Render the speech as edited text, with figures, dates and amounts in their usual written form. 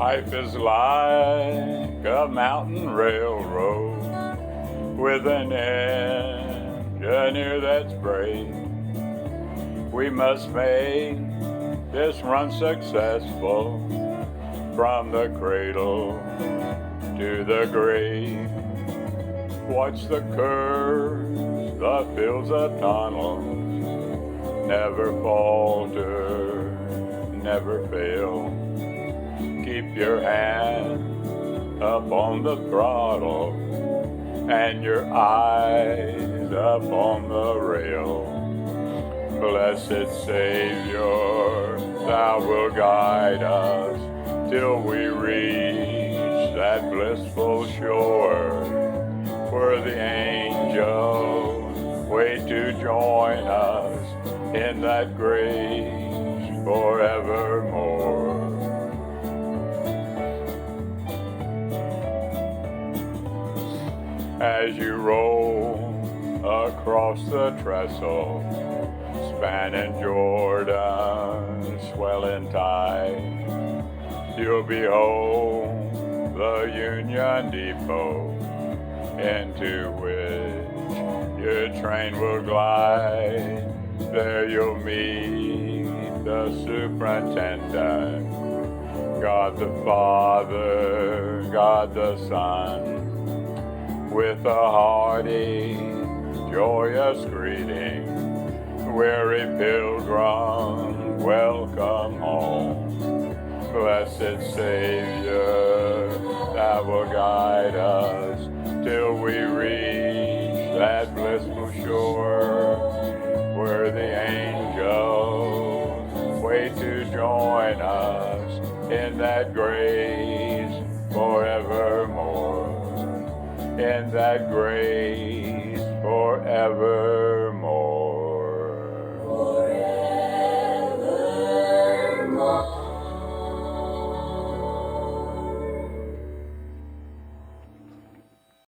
Life is like a mountain railroad with an engineer that's brave. We must make this run successful from the cradle to the grave. Watch the curves, the fields, the tunnels, never falter, never fail. Keep your hand up on the throttle and your eyes up on the rail. Blessed Savior, thou wilt guide us till we reach that blissful shore where the angels wait to join us in that grace forevermore. As you roll across the trestle, spanning Jordan, swelling tide, you'll behold the Union Depot into which your train will glide. There you'll meet the superintendent, God the Father, God the Son, with a hearty, joyous greeting. Weary pilgrim, welcome home. Blessed Savior, thou wilt guide us till we reach that blissful shore where the angels wait to join us in that grace forevermore. In that grace forevermore.